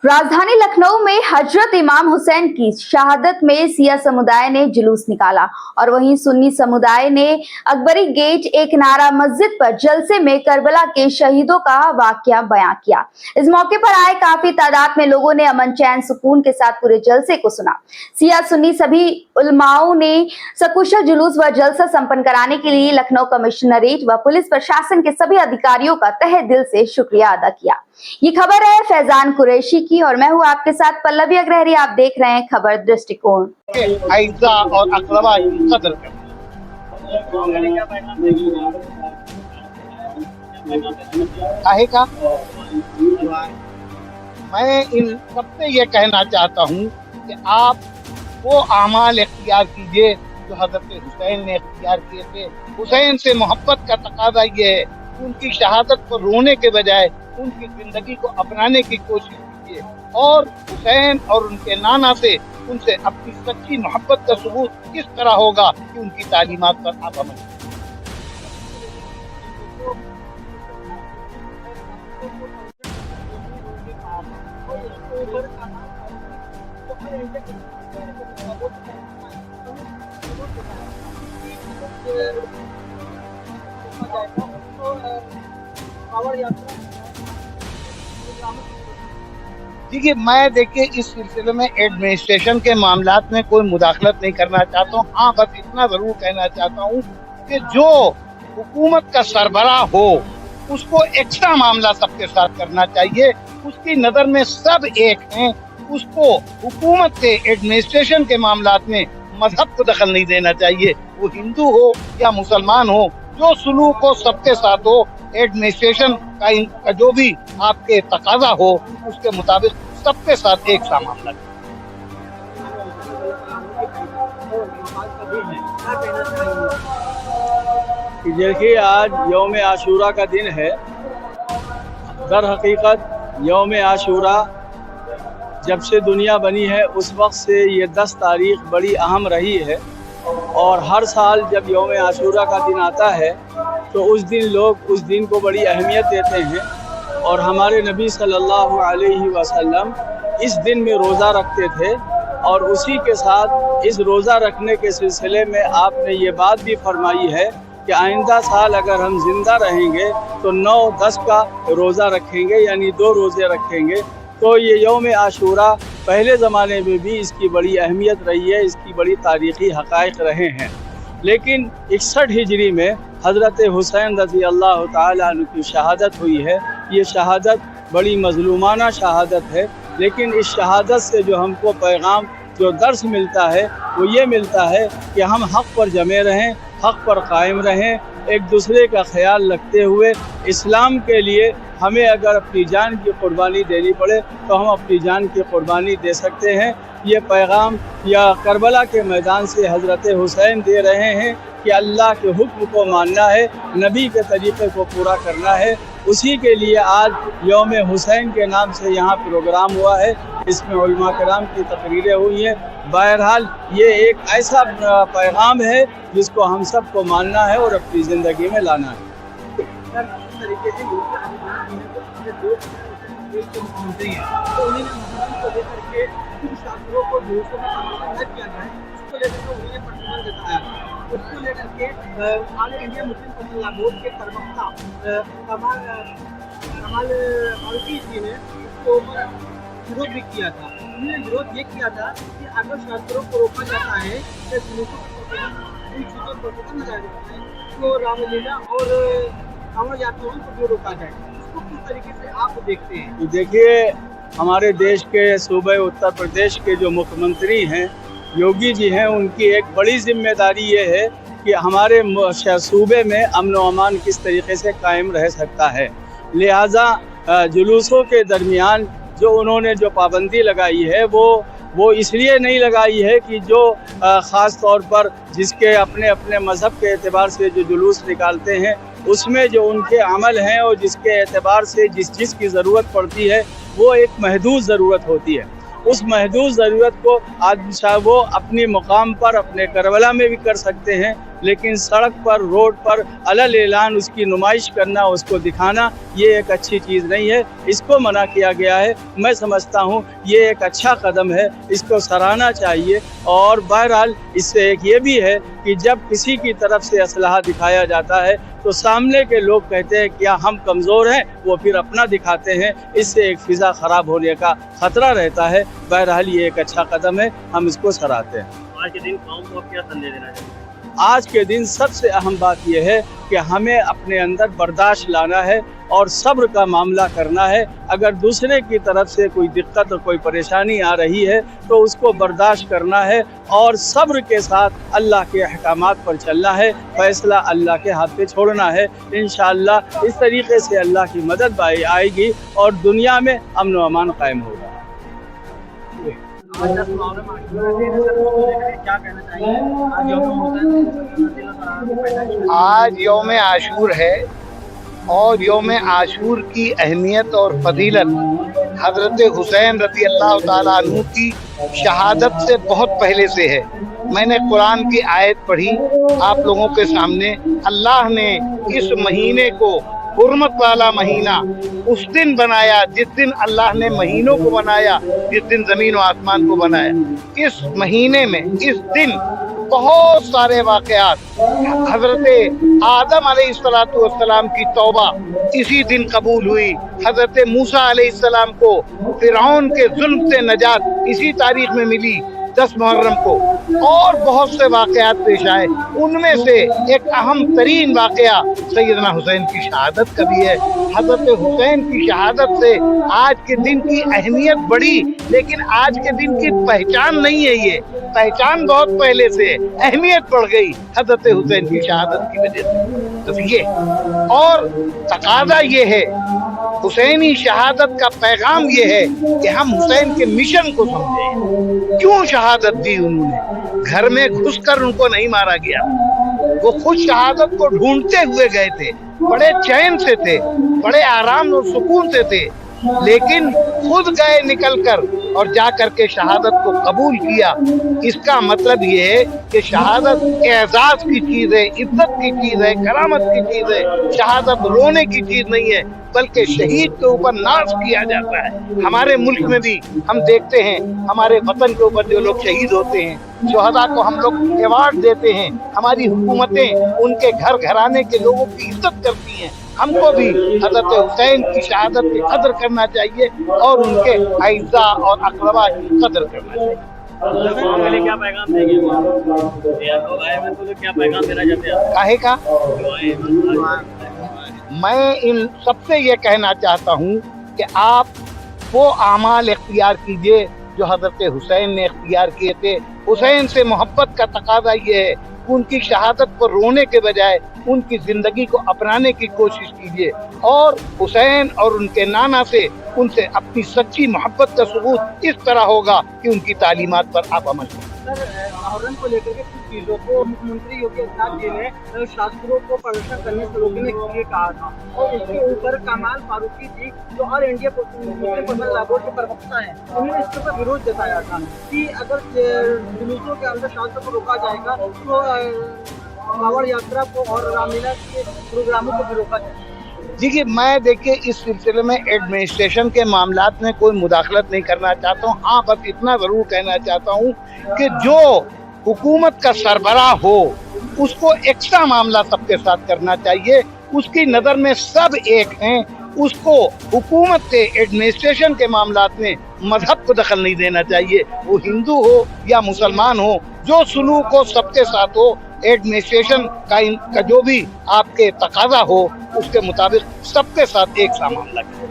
राजधानी लखनऊ में हजरत इमाम हुसैन की शहादत में सिया समुदाय ने जुलूस निकाला और वहीं सुन्नी समुदाय ने अकबरी गेट एक नारा मस्जिद पर जलसे में करबला के शहीदों का वाकया बयां किया। इस मौके पर आए काफी तादाद में लोगों ने अमन चैन सुकून के साथ पूरे जलसे को सुना। सिया सुन्नी सभी उलमाओं ने सकुशल जुलूस व जलसा संपन्न कराने के लिए लखनऊ कमिश्नरेट व पुलिस प्रशासन के सभी अधिकारियों का तहे दिल से शुक्रिया अदा किया। ये खबर है फैजान कुरैशी की और मैं हूँ आपके साथ पल्लवी अग्रहरी। आप देख रहे हैं खबर दृष्टिकोण। आइज़ा और अक़रबा की कदर है का मैं इन सबसे ये कहना चाहता हूँ कि आप वो आमाल इख्तियार कीजिए जो हज़रत हुसैन ने इख्तियार किए थे। हुसैन से मोहब्बत का तकाज़ा ये है, उनकी शहादत को रोने के बजाय उनकी जिंदगी को अपनाने की कोशिश कीजिए और हुसैन और उनके नाना से उनसे अपनी सच्ची मोहब्बत का सबूत किस तरह होगा कि उनकी तालीमात पर आप अमल देखिए इस सिलसिले में एडमिनिस्ट्रेशन के मामलात में कोई मुदाखलत नहीं करना चाहता हूँ। हाँ, बस इतना जरूर कहना चाहता हूँ कि जो हुकूमत का सरबराह हो उसको एक्स्ट्रा मामला सबके साथ करना चाहिए। उसकी नज़र में सब एक हैं, उसको हुकूमत से एडमिनिस्ट्रेशन के मामलात में मजहब को दखल नहीं देना चाहिए। वो हिंदू हो या मुसलमान हो, जो सुलूक हो सबके साथ हो। एडमिनिस्ट्रेशन का जो भी आपके तकाजा हो उसके मुताबिक सबके साथ एक सा मामला। देखिए, आज यौम आशूरा का दिन है। दर हकीकत यौम आशूरा जब से दुनिया बनी है उस वक्त से ये 10 तारीख बड़ी अहम रही है और हर साल जब यौम आशूरा का दिन आता है तो उस दिन लोग उस दिन को बड़ी अहमियत देते हैं और हमारे नबी सल्लल्लाहु अलैहि वसल्लम इस दिन में रोज़ा रखते थे और उसी के साथ इस रोज़ा रखने के सिलसिले में आपने ये बात भी फरमाई है कि आइंदा साल अगर हम ज़िंदा रहेंगे तो 9-10 का रोज़ा रखेंगे, यानी 2 रोज़े रखेंगे। तो ये यौम आशूरा पहले ज़माने में भी इसकी बड़ी अहमियत रही है, इसकी बड़ी तारीख़ी हक़ाइक़ रहे हैं। लेकिन 61 हिजरी में हज़रत हुसैन रज़ी अल्लाह ताला अन्हु की शहादत हुई है। ये शहादत बड़ी मज़लूमाना शहादत है, लेकिन इस शहादत से जो हमको पैगाम जो दर्स मिलता है वो ये मिलता है कि हम हक़ पर जमे रहें, हक़ पर कायम रहें, एक दूसरे का ख्याल रखते हुए इस्लाम के लिए हमें अगर अपनी जान की कुर्बानी देनी पड़े तो हम अपनी जान की कुर्बानी दे सकते हैं। ये पैगाम या करबला के मैदान से हज़रत हुसैन दे रहे हैं कि अल्लाह के हुक्म को मानना है, नबी के तरीक़े को पूरा करना है। उसी के लिए आज यौम हुसैन के नाम से यहाँ प्रोग्राम हुआ है, इसमें उलमा कराम की तकरीरें हुई हैं। बहरहाल ये एक ऐसा पैगाम है जिसको हम सब को मानना है और अपनी ज़िंदगी में लाना है। उसको लेकर के all India Muslim personal law board के प्रवक्ता कमाल फारूकी जी ने उसके ऊपर विरोध भी किया था। उन्होंने विरोध ये किया था कि अगर छात्रों को रोका जाता है तो चीज़ों पर खत्म लगाया जाता है तो रामलीला और अमर यात्राओं को भी रोका जाए। उसको किस तरीके से आप देखते हैं? तो देखिए, हमारे देश के सूबे उत्तर प्रदेश के जो मुख्यमंत्री हैं योगी जी हैं, उनकी एक बड़ी जिम्मेदारी ये है कि हमारे सूबे में अमन व अमान किस तरीके से कायम रह सकता है। लिहाजा जुलूसों के दरमियान जो उन्होंने जो पाबंदी लगाई है वो इसलिए नहीं लगाई है कि जो ख़ास तौर पर जिसके अपने अपने मज़हब के एतबार से जो जुलूस निकालते हैं उसमें जो उनके अमल हैं और जिसके एतबार से जिस की ज़रूरत पड़ती है वो एक महदूद ज़रूरत होती है। उस महदूद ज़रूरत को आदमी साहब वो अपने मुकाम पर अपने करबला में भी कर सकते हैं, लेकिन सड़क पर रोड पर अलल एलान उसकी नुमाइश करना, उसको दिखाना, ये एक अच्छी चीज़ नहीं है। इसको मना किया गया है। मैं समझता हूँ ये एक अच्छा कदम है, इसको सराहना चाहिए। और बहरहाल इससे एक ये भी है कि जब किसी की तरफ से असलहा दिखाया जाता है तो सामने के लोग कहते हैं क्या हम कमज़ोर हैं, वो फिर अपना दिखाते हैं। इससे एक फ़िज़ा ख़राब होने का ख़तरा रहता है। बहरहाल ये एक अच्छा कदम है, हम इसको सराहते हैं। आज के दिन कौम को क्या संदेश देना चाहिए? आज के दिन सबसे अहम बात यह है कि हमें अपने अंदर बर्दाश्त लाना है और सब्र का मामला करना है। अगर दूसरे की तरफ से कोई दिक्कत और कोई परेशानी आ रही है तो उसको बर्दाश्त करना है और सब्र के साथ अल्लाह के अहकामात पर चलना है। फैसला अल्लाह के हाथ पे छोड़ना है। इंशाअल्लाह इस तरीके से अल्लाह की मदद आएगी और दुनिया में अमन व अमान कायम होगा। आज क्या कहना चाहिए? आज आज यौम आशूर है और यौम आशूर की अहमियत और फजीलत हज़रत हुसैन रज़ी अल्लाह ताला अन्हु की शहादत से बहुत पहले से है। मैंने कुरान की आयत पढ़ी आप लोगों के सामने। अल्लाह ने इस महीने को हुर्मत वाला महीना उस दिन बनाया जिस दिन अल्लाह ने महीनों को बनाया, जिस दिन ज़मीन और आसमान को बनाया। इस महीने में इस दिन बहुत सारे वाक़यात, हज़रत आदम अलैहिस्सलातु वस्सलाम की तौबा इसी दिन कबूल हुई। हज़रत मूसा अलैहिस्सलाम को फ़िरऔन के जुल्म से नजात इसी तारीख में मिली 10 मुहर्रम को। और बहुत से वाक़यात पेश आए, उनमें से एक अहम तरीन वाक़या सैयदना हुसैन की शहादत का भी है। हज़रत हुसैन की शहादत से आज के दिन की अहमियत बढ़ी, लेकिन आज के दिन की पहचान नहीं है। ये पहचान बहुत पहले से है, अहमियत बढ़ गई हज़रत हुसैन की शहादत की वजह से। तो ये और तकाज़ा ये है, हुसैनी शहादत का पैगाम ये है कि हम हुसैन के मिशन को समझें। क्यों शहादत दी उन्होंने? घर में घुसकर उनको नहीं मारा गया, वो खुद शहादत को ढूंढते हुए गए थे। बड़े चैन से थे, बड़े आराम और सुकून से थे, लेकिन खुद गए निकलकर और जा करके शहादत को कबूल किया। इसका मतलब ये है कि शहादत एजाज की चीज़ है, इज्जत की चीज़ है, करामत की चीज़ है। शहादत रोने की चीज़ नहीं है, बल्कि शहीद के ऊपर नाज किया जाता है। हमारे मुल्क में भी हम देखते हैं, हमारे वतन के ऊपर जो लोग शहीद होते हैं, शोहदा को हम लोग अवार्ड देते हैं। हमारी हुकूमतें उनके घर घराने के लोगों की इज्जत करती हैं। हमको भी हज़रत हुसैन की शहादत की कदर करना चाहिए और उनके अइज़ा और अक़रबा की कदर करना चाहिए। पहले क्या पैगाम देंगे? तो क्या पैगाम देना चाहते हैं? काहे का? मैं इन सबसे ये कहना चाहता हूँ कि आप वो आमाल इख्तियार कीजिए जो हज़रत हुसैन ने इख्तियार किए थे। हुसैन से मोहब्बत का तकाज़ा ये है, उनकी शहादत पर रोने के बजाय उनकी ज़िंदगी को अपनाने की कोशिश कीजिए और हुसैन और उनके नाना से उनसे अपनी सच्ची मोहब्बत का सबूत इस तरह होगा कि उनकी तालीमात पर आप अमल करें। सर, मुहर्रम को लेकर के कुछ चीज़ों को मुख्यमंत्री योगी आदित्यनाथ जी ने शास्त्रों को प्रदर्शन करने से रोकने के लिए कहा था और इसके ऊपर कमाल फारूकी जी जो all India Muslim personal law board के प्रवक्ता हैं, उन्होंने इसके ऊपर विरोध जताया था कि अगर जुलूसों के अंदर शास्त्रों को रोका जाएगा तो कांवड़ यात्रा को और रामलीला के प्रोग्रामों को भी रोका जाएगा। देखिए इस सिलसिले में एडमिनिस्ट्रेशन के मामलात में कोई मुदाखलत नहीं करना चाहता हूँ। हाँ, बस इतना ज़रूर कहना चाहता हूँ कि जो हुकूमत का सरबराह हो उसको एक्स्ट्रा मामला सबके साथ करना चाहिए। उसकी नज़र में सब एक हैं, उसको हुकूमत के एडमिनिस्ट्रेशन के मामलात में मजहब को दखल नहीं देना चाहिए। वो हिंदू हो या मुसलमान हो, जो सुलूक हो सबके साथ हो। एडमिनिस्ट्रेशन का जो भी आपके तकाजा हो उसके मुताबिक सबके साथ एक सा मामला करें।